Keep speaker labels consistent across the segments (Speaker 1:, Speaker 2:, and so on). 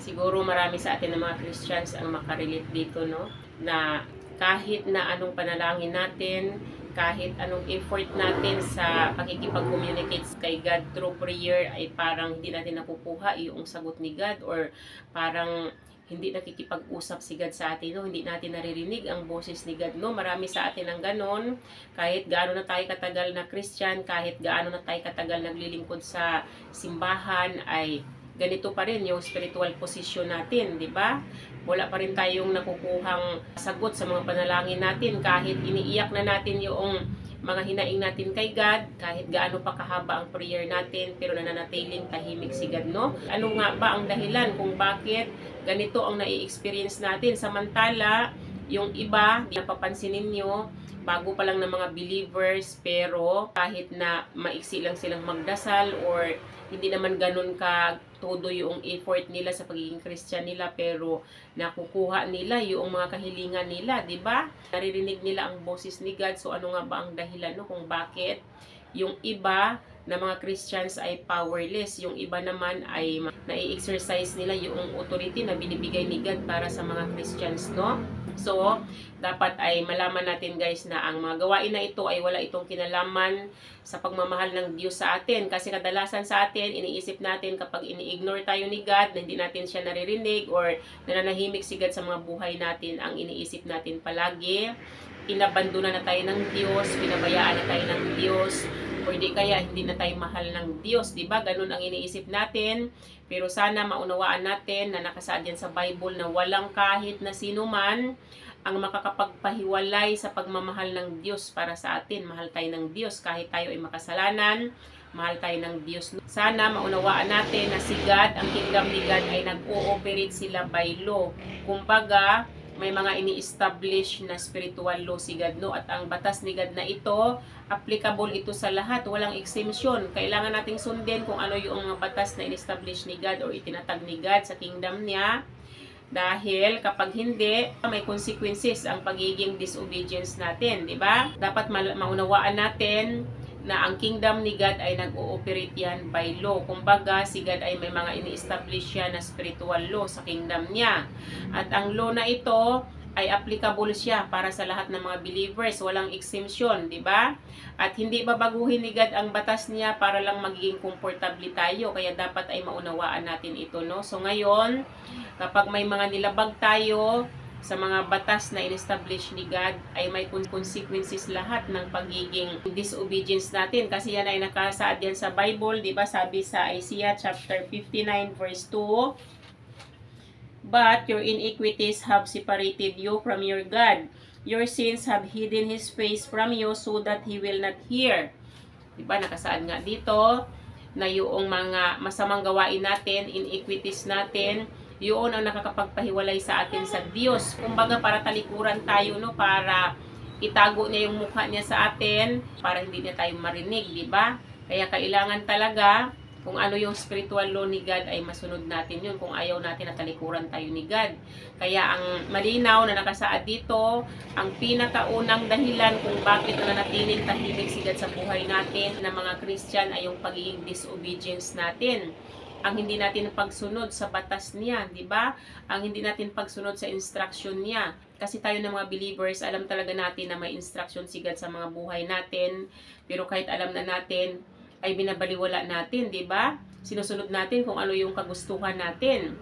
Speaker 1: Siguro marami sa atin ng mga Christians ang makarelate dito, no? Na kahit na anong panalangin natin, kahit anong effort natin sa pakikipag-communicate kay God through prayer ay parang hindi natin nakukuha yung sagot ni God, or parang hindi nakikipag-usap si God sa atin, no? Hindi natin naririnig ang boses ni God, no? Marami sa atin ang ganon. Kahit gaano na tayo katagal na Christian, kahit gaano na tayo katagal naglilingkod sa simbahan, ay ganito pa rin yung spiritual position natin, di ba? Wala pa rin tayong nakukuhang sagot sa mga panalangin natin kahit iniiyak na natin yung mga hinaing natin kay God, kahit gaano pa kahaba ang prayer natin, pero nananatiling tahimik si God, no? Ano nga ba ang dahilan kung bakit ganito ang nai-experience natin? Samantala, yung iba, napapansin ninyo, bago pa lang ng mga believers, pero kahit na maiksi lang silang magdasal or hindi naman ganun ka todo yung effort nila sa pagiging Christian nila, pero nakukuha nila yung mga kahilingan nila, di ba? Naririnig nila ang boses ni God. So ano nga ba ang dahilan, no, kung bakit yung iba na mga Christians ay powerless, yung iba naman ay nai-exercise nila yung authority na binibigay ni God para sa mga Christians, no? So, dapat ay malaman natin guys na ang mga gawain na ito ay wala itong kinalaman sa pagmamahal ng Diyos sa atin. Kasi kadalasan sa atin, iniisip natin kapag ini-ignore tayo ni God, na hindi natin siya naririnig or nananahimik si God sa mga buhay natin, ang iniisip natin palagi, inabandona na tayo ng Diyos, pinabayaan na tayo ng Diyos, o hindi kaya hindi na tayo mahal ng Diyos, di ba? Ganun ang iniisip natin. Pero sana maunawaan natin na nakasaad yan sa Bible na walang kahit na sino man ang makakapagpahiwalay sa pagmamahal ng Diyos para sa atin. Mahal tayo ng Diyos kahit tayo ay makasalanan. Mahal tayo ng Diyos. Sana maunawaan natin na si God, ang kingdom ni God ay nag-ooperate sila by law. Kumbaga, may mga ini-establish na spiritual law si God, no? At ang batas ni God na ito, applicable ito sa lahat. Walang exemption. Kailangan nating sundin kung ano yung mga batas na in-establish ni God o itinatag ni God sa kingdom niya. Dahil kapag hindi, may consequences ang pagiging disobedience natin, di ba? Dapat maunawaan natin na ang kingdom ni God ay nag-ooperate yan by law. Kumbaga, si God ay may mga ini-establish siya na spiritual law sa kingdom niya. At ang law na ito ay applicable siya para sa lahat ng mga believers. Walang exemption, di ba? At hindi babaguhin ni God ang batas niya para lang magiging komportable tayo. Kaya dapat ay maunawaan natin ito, no? So ngayon, kapag may mga nilabag tayo sa mga batas na in-establish ni God, ay may consequences lahat ng pagiging disobedience natin. Kasi yan ay nakasaad yan sa Bible, di ba? Sabi sa Isaiah chapter 59 verse 2, "But your iniquities have separated you from your God. Your sins have hidden His face from you so that He will not hear." Di ba? Nakasaad nga dito na yung mga masamang gawain natin, iniquities natin, yun ang nakakapagpahiwalay sa atin sa Diyos. Kumbaga para talikuran tayo, no, para itago niya yung mukha niya sa atin, para hindi niya tayo marinig, di ba? Kaya kailangan talaga kung ano yung spiritual law ni God ay masunod natin yun kung ayaw natin na talikuran tayo ni God. Kaya ang malinaw na nakasaad dito, ang pinakaunang dahilan kung bakit nanatiling tahimik si God sa buhay natin na mga Christian ay yung pagiging disobedience natin. Ang hindi natin pagsunod sa batas niya, di ba? Ang hindi natin pagsunod sa instruction niya. Kasi tayo ng mga believers, alam talaga natin na may instruction si God sa mga buhay natin. Pero kahit alam na natin, ay binabaliwala natin, di ba? Sinusunod natin kung ano yung kagustuhan natin.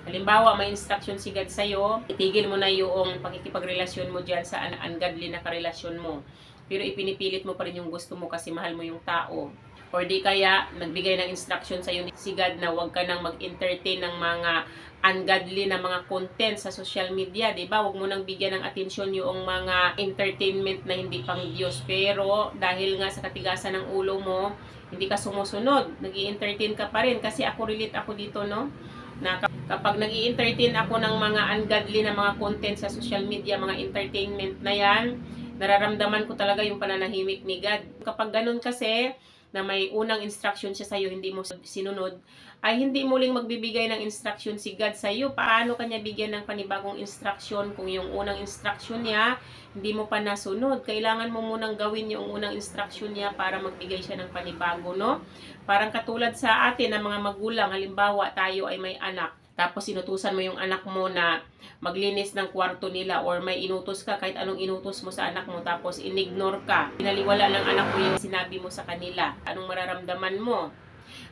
Speaker 1: Halimbawa, may instruction si God sa'yo, itigil mo na yung pakikipagrelasyon mo dyan sa ungodly na karelasyon mo. Pero ipinipilit mo pa rin yung gusto mo kasi mahal mo yung tao. Or di kaya, nagbigay ng instruction sa'yo si God na huwag ka nang mag-entertain ng mga ungodly na mga content sa social media, di ba? Huwag mo nang bigyan ng atensyon yung mga entertainment na hindi pang Diyos. Pero dahil nga sa katigasan ng ulo mo, hindi ka sumusunod, nag-i-entertain ka pa rin. Kasi relate ako dito, no? Na kapag nag-i-entertain ako ng mga ungodly na mga content sa social media, mga entertainment na yan, nararamdaman ko talaga yung pananahimik ni God. Kapag ganun kasi, na may unang instruction siya sa'yo, hindi mo sinunod, ay hindi muling magbibigay ng instruction si God sa'yo. Paano kanya bigyan ng panibagong instruction kung yung unang instruction niya, hindi mo pa nasunod? Kailangan mo munang gawin yung unang instruction niya para magbigay siya ng panibago, no? Parang katulad sa atin ng mga magulang, halimbawa tayo ay may anak. tapos inutusan mo yung anak mo na maglinis ng kwarto nila, or may inutos ka, kahit anong inutos mo sa anak mo, tapos inignore ka, pinaliwala ng anak mo yung sinabi mo sa kanila, anong mararamdaman mo?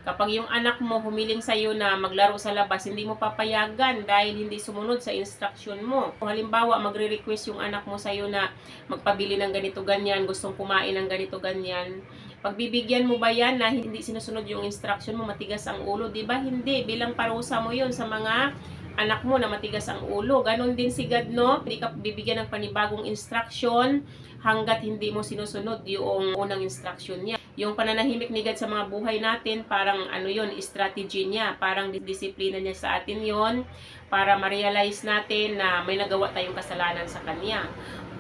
Speaker 1: Kapag yung anak mo humiling sa iyo na maglaro sa labas, hindi mo papayagan dahil hindi sumunod sa instruction mo. Kung halimbawa, magre-request yung anak mo sa iyo na magpabili ng ganito ganyan, gustong kumain ng ganito ganyan, pagbibigyan mo ba yan na hindi sinusunod yung instruction mo, matigas ang ulo? Di ba? Hindi. Bilang parusa mo yun sa mga anak mo na matigas ang ulo. Ganon din si God, no? Hindi ka bibigyan ng panibagong instruction hanggat hindi mo sinusunod yung unang instruction niya. Yung pananahimik ni God sa mga buhay natin, parang ano yun, strategy niya, parang disiplina niya sa atin yon para ma-realize natin na may nagawa tayong kasalanan sa Kanya,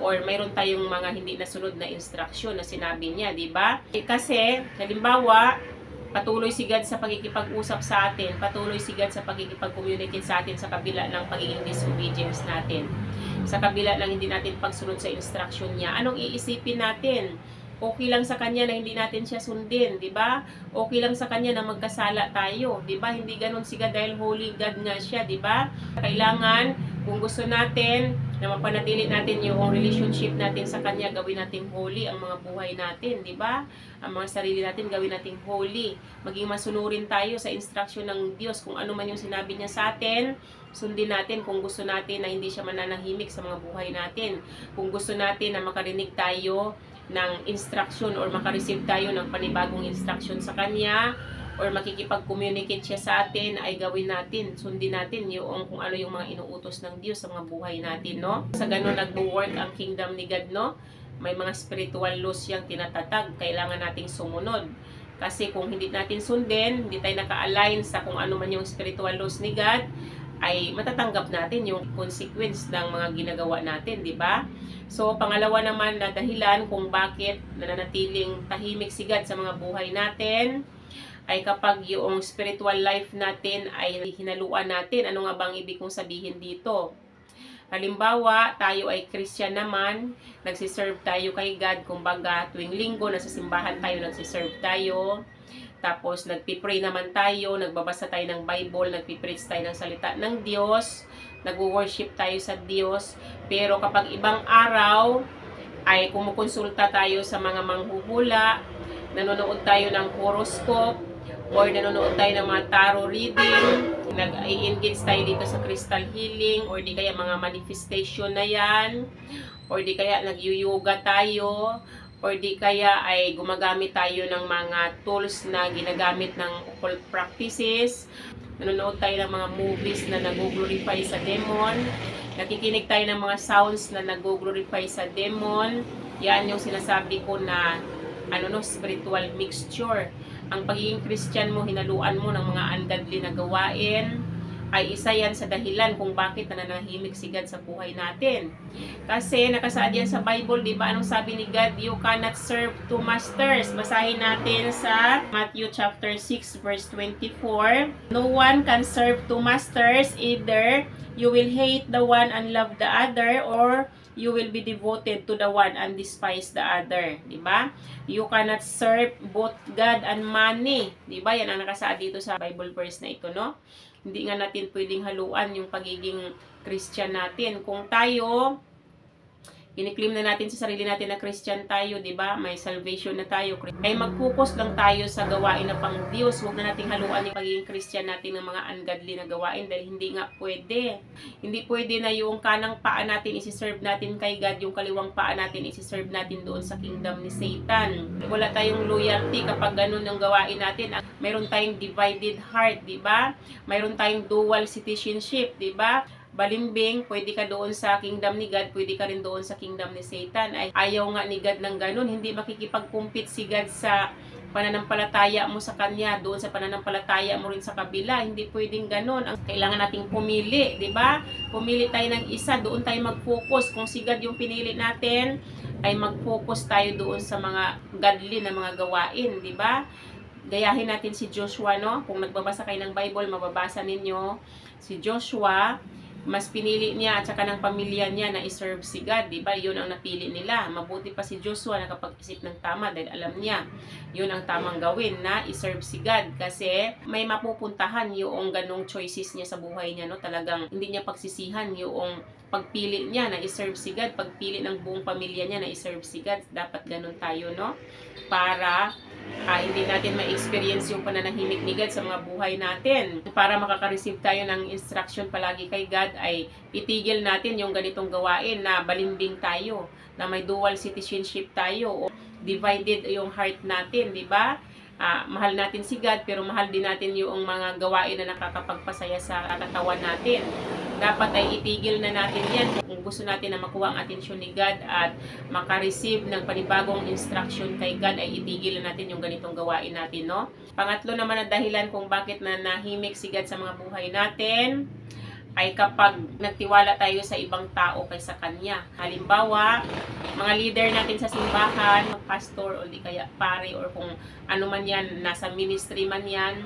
Speaker 1: or mayroon tayong mga hindi nasunod na instruction na sinabi niya, di ba? Kasi, halimbawa, patuloy si God sa pagkikipag-usap sa atin, patuloy si God sa pagkikipag-communicate sa atin sa kabila ng pagiging disobedience natin, sa kabila ng hindi natin pagsunod sa instruction niya. Anong iisipin natin? Okay lang sa Kanya na hindi natin siya sundin, di ba? Okay lang sa Kanya na magkasala tayo, di ba? Hindi ganun si God dahil holy God nga siya, di ba? Kailangan, kung gusto natin na mapanatili natin yung relationship natin sa Kanya, gawin natin holy ang mga buhay natin, di ba? Ang mga sarili natin, gawin natin holy. Maging masunurin tayo sa instruction ng Diyos. Kung ano man yung sinabi niya sa atin, sundin natin kung gusto natin na hindi siya mananahimik sa mga buhay natin. Kung gusto natin na makarinig tayo ng instruction or makareceive tayo ng panibagong instruction sa Kanya, or makikipag-communicate siya sa atin, ay gawin natin, sundin natin yung kung ano yung mga inuutos ng Diyos sa mga buhay natin, no? Sa ganun nagwo-work ang kingdom ni God, no? May mga spiritual laws siyang tinatatag, kailangan nating sumunod. Kasi kung hindi natin sundin, hindi tayo naka-align sa kung ano man yung spiritual laws ni God, ay matatanggap natin yung consequence ng mga ginagawa natin, di ba? So, pangalawa naman na dahilan kung bakit nananatiling tahimik si God sa mga buhay natin, ay kapag yung spiritual life natin ay hinaluan natin. Ano nga bang ibig kong sabihin dito? Halimbawa, tayo ay Christian naman, nagsiserve tayo kay God, kumbaga tuwing linggo, nasa simbahan tayo, nagsiserve tayo. Tapos, nagpipray naman tayo, nagbabasa tayo ng Bible, nagpipreach tayo ng salita ng Diyos, nag-worship tayo sa Diyos. Pero kapag ibang araw, ay kumukonsulta tayo sa mga manghuhula, nanonood tayo ng horoscope, or nanonood tayo ng mga tarot reading, nag-i-engage tayo dito sa crystal healing, or di kaya mga manifestation na yan, or di kaya nag-yoga tayo, or di kaya ay gumagamit tayo ng mga tools na ginagamit ng occult practices, nanonood tayo ng mga movies na nag-glorify sa demon, nakikinig tayo ng mga sounds na nag-glorify sa demon. Yan yung sinasabi ko na spiritual mixture. Ang pagiging Christian mo, hinaluan mo ng mga ungodly na gawain, ay isa yan sa dahilan kung bakit nananahimik si God sa buhay natin. Kasi nakasaad yan sa Bible, di ba? Anong sabi ni God? You cannot serve two masters. Basahin natin sa Matthew chapter 6 verse 24. No one can serve two masters, either you will hate the one and love the other, or you will be devoted to the one and despise the other. Diba? You cannot serve both God and money. Diba? Yan ang nakasaad dito sa Bible verse na ito, no? Hindi nga natin pwedeng haluan yung pagiging Christian natin. Kung tayo, kiniklaim na natin sa sarili natin na Christian tayo, di ba? May salvation na tayo. Ay mag-focus lang tayo sa gawain na pang Diyos. Huwag na nating haluan yung pagiging Christian natin ng mga ungodly na gawain dahil hindi nga pwede. Hindi pwede na yung kanang paa natin isi-serve natin kay God, yung kaliwang paa natin isi-serve natin doon sa kingdom ni Satan. Wala tayong loyalty kapag ganun yung gawain natin. Mayroon tayong divided heart, di ba? Mayroon tayong dual citizenship, di ba? Balimbing, pwede ka doon sa kingdom ni God, pwede ka rin doon sa kingdom ni Satan. Ay, ayaw nga ni God ng ganun. Hindi makikipag-compete si God sa pananampalataya mo sa Kanya, doon sa pananampalataya mo rin sa kabila. Hindi pwedeng ganun. Ang kailangan nating pumili, di ba? Pumili tayo ng isa, doon tayo mag-focus. Kung si God yung pinili natin, ay mag-focus tayo doon sa mga godly na mga gawain, di ba? Gayahin natin si Joshua, no? Kung nagbabasa kayo ng Bible, mababasa ninyo si Joshua mas pinili niya at saka ng pamilya niya na iserve si God, di ba? Yun ang napili nila. Mabuti pa si Joshua nakapag-isip ng tama dahil alam niya yun ang tamang gawin na iserve si God kasi may mapupuntahan yung ganong choices niya sa buhay niya, no? Talagang hindi niya pagsisihan yung pagpili niya na iserve si God, pagpili ng buong pamilya niya na iserve si God. Dapat ganun tayo, no? Para hindi natin ma-experience yung pananahimik ni God sa mga buhay natin. Para makaka-receive tayo ng instruction palagi kay God ay itigil natin yung ganitong gawain na balimbing tayo, na may dual citizenship tayo o divided yung heart natin, di ba? Mahal natin si God pero mahal din natin yung mga gawain na nakakapagpasaya sa katawan natin. Dapat ay itigil na natin yan kung gusto natin na makuha ang atensyon ni God at makareceive ng panibagong instruction kay God, ay itigil na natin yung ganitong gawain natin, no? Pangatlo naman na dahilan kung bakit na nahimik si God sa mga buhay natin ay kapag nagtiwala tayo sa ibang tao kaysa Kanya. Halimbawa, mga leader natin sa simbahan, pastor o di kaya pare or kung ano man yan, nasa ministry man yan.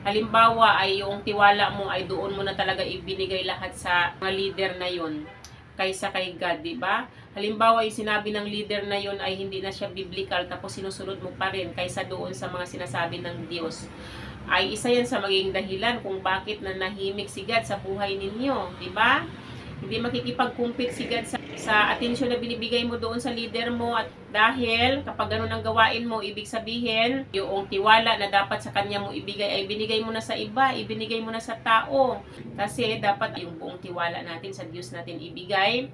Speaker 1: Halimbawa ay yung tiwala mo ay doon mo na talaga ibinigay lahat sa mga leader na yun kaysa kay God, di ba? Halimbawa yung sinabi ng leader na yun ay hindi na siya biblical tapos sinusunod mo pa rin kaysa doon sa mga sinasabi ng Diyos. Ay isa yan sa maging dahilan kung bakit na nahimik si God sa buhay ninyo, di ba? Hindi makikipag-compete si God sa atensyon na binibigay mo doon sa leader mo, at dahil kapag ganun ang gawain mo, ibig sabihin yung tiwala na dapat sa kanya mo ibigay ay binigay mo na sa iba, ibinigay mo na sa tao. Kasi dapat yung buong tiwala natin sa Diyos natin ibigay.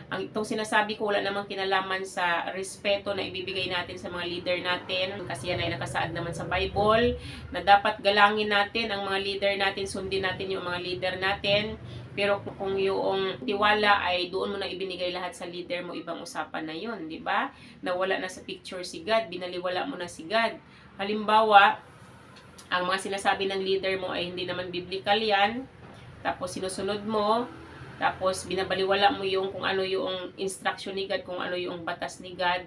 Speaker 1: Itong sinasabi ko wala namang kinalaman sa respeto na ibibigay natin sa mga leader natin kasi yan ay nakasaad naman sa Bible na dapat galangin natin ang mga leader natin, sundin natin yung mga leader natin. Pero kung yung tiwala ay doon mo na ibinigay lahat sa leader mo, ibang usapan na yun, di ba? Nawala na sa picture si God, binaliwala mo na si God. Halimbawa, ang mga sinasabi ng leader mo ay hindi naman biblical yan, tapos sinusunod mo, tapos binabaliwala mo yung kung ano yung instruction ni God, kung ano yung batas ni God,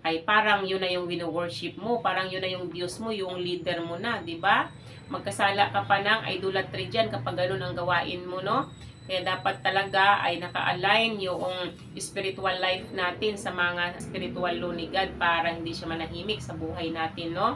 Speaker 1: ay parang yun na yung wino-worship mo, parang yun na yung Diyos mo, yung leader mo na, di ba? Magkasala ka pa ng idolatry dyan kapag ganun ang gawain mo, no? Kaya dapat talaga ay naka-align yung spiritual life natin sa mga spiritual law ni God para hindi siya manahimik sa buhay natin, no?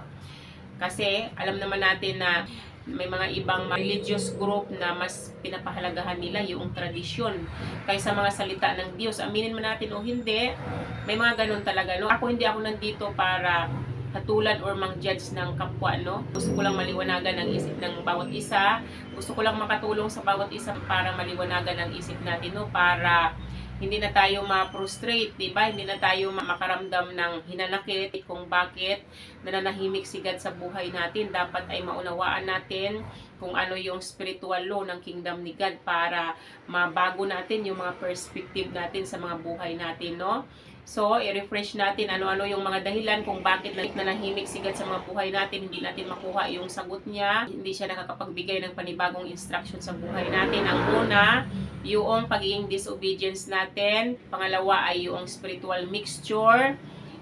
Speaker 1: Kasi alam naman natin na may mga ibang religious group na mas pinapahalagahan nila yung tradisyon kaysa mga salita ng Diyos. Aminin man natin o hindi, may mga ganun talaga, no? Hindi ako nandito para hatulan or mang-judge ng kapwa, no? Gusto ko lang maliwanagan ang isip ng bawat isa. Gusto ko lang makatulong sa bawat isa para maliwanagan ang isip natin, no? Para hindi na tayo ma-frustrate, di ba? Hindi na tayo makaramdam ng hinanakit kung bakit nananahimik si God sa buhay natin. Dapat ay maunawaan natin kung ano yung spiritual law ng kingdom ni God para mabago natin yung mga perspective natin sa mga buhay natin, no? So, i-refresh natin ano-ano yung mga dahilan kung bakit nanahimik si God sa mga buhay natin. Hindi natin makuha yung sagot niya. Hindi siya nakakapagbigay ng panibagong instruction sa buhay natin. Ang una, yung pagiging disobedience natin. Pangalawa ay yung spiritual mixture.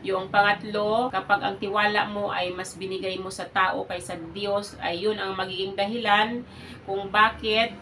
Speaker 1: Yung pangatlo, kapag ang tiwala mo ay mas binigay mo sa tao kaysa Diyos, ay yun ang magiging dahilan kung bakit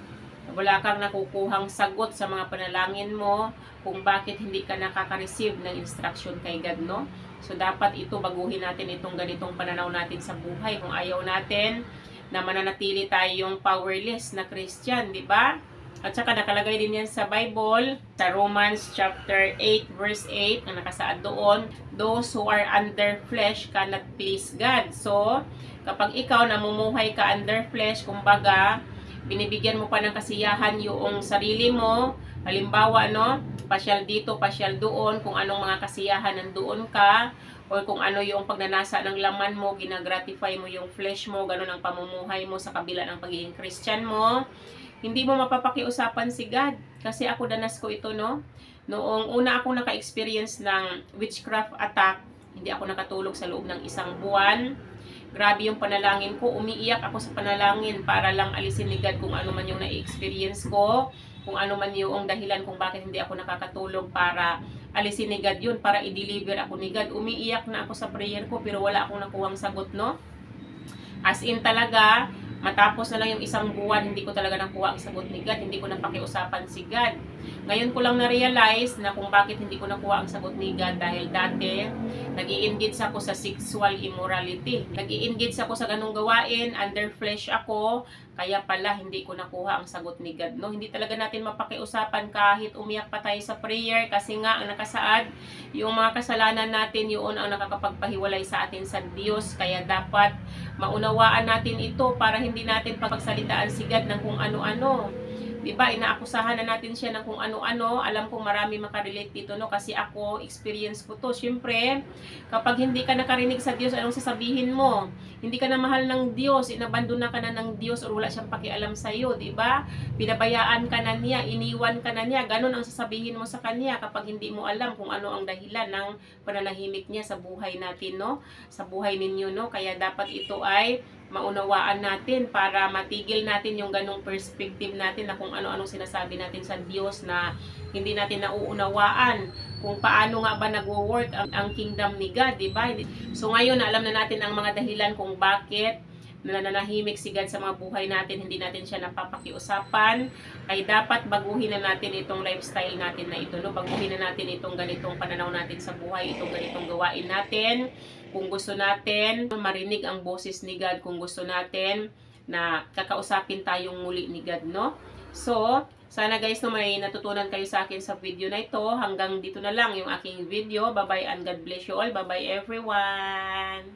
Speaker 1: wala kang nakukuhang sagot sa mga panalangin mo, kung bakit hindi ka nakaka-receive ng instruction kay God, no? So, dapat ito, baguhin natin itong ganitong pananaw natin sa buhay. Kung ayaw natin na mananatili tayong powerless na Christian, di ba? At saka nakalagay din yan sa Bible, sa Romans chapter 8 verse 8, na nakasaad doon, those who are under flesh cannot please God. So, kapag ikaw namumuhay ka under flesh, kumbaga, binibigyan mo pa ng kasiyahan yung sarili mo. Halimbawa, no, pasyal dito, pasyal doon, kung anong mga kasiyahan nandoon ka, o kung ano yung pagnanasa ng laman mo, ginagratify mo yung flesh mo, ganun ang pamumuhay mo sa kabila ng pagiging Christian mo. Hindi mo mapapakiusapan si God. Kasi ako danas ko ito, no. Noong una akong naka-experience ng witchcraft attack, hindi ako nakatulog sa loob ng 1 buwan. Grabe yung panalangin ko. Umiiyak ako sa panalangin para lang alisin ni God kung ano man yung na-experience ko, kung ano man yung dahilan kung bakit hindi ako nakakatulog, para alisin ni God yun, para i-deliver ako ni God. Umiiyak na ako sa prayer ko pero wala akong nakuhang sagot, no? As in talaga, Matapos na lang yung isang buwan, hindi ko talaga nakuha ang sagot ni God, hindi ko napakiusapan si God. Ngayon ko lang na-realize na kung bakit hindi ko nakuha ang sagot ni God dahil dati, nag-i-engage ako sa sexual immorality. Nag-i-engage ako sa ganung gawain, under flesh ako, kaya pala hindi ko nakuha ang sagot ni God. No? Hindi talaga natin mapakiusapan kahit umiyak pa tayo sa prayer kasi nga ang nakasaad, yung mga kasalanan natin, yun ang nakakapagpahiwalay sa atin sa Diyos. Kaya dapat maunawaan natin ito para hindi natin pagsalitaan si God ng kung ano-ano. Diba, inaakusahan na natin siya ng kung ano-ano. Alam kong marami makarelate dito, no? Kasi ako, experience ko to. Siyempre, kapag hindi ka nakarinig sa Diyos, anong sasabihin mo? Hindi ka na mahal ng Diyos, inabandona ka na ng Diyos, or wala siyang pakialam sa'yo, diba? Pinabayaan ka na niya, iniwan ka na niya. Ganon ang sasabihin mo sa kanya kapag hindi mo alam kung ano ang dahilan ng pananahimik niya sa buhay natin, no? Sa buhay ninyo, no? Kaya dapat ito ay maunawaan natin para matigil natin yung ganong perspective natin na kung ano-anong sinasabi natin sa Diyos na hindi natin nauunawaan kung paano nga ba nagwo-work ang kingdom ni God, di ba? So ngayon, alam na natin ang mga dahilan kung bakit nananahimik si God sa mga buhay natin, hindi natin siya napapakiusapan, ay dapat baguhin na natin itong lifestyle natin na ito, no? Baguhin na natin itong ganitong pananaw natin sa buhay, itong ganitong gawain natin. Kung gusto natin marinig ang boses ni God, kung gusto natin na kakausapin tayong muli ni God, no? So, sana guys, no, may natutunan kayo sa akin sa video na ito. Hanggang dito na lang yung aking video. Bye-bye and God bless you all. Bye-bye everyone!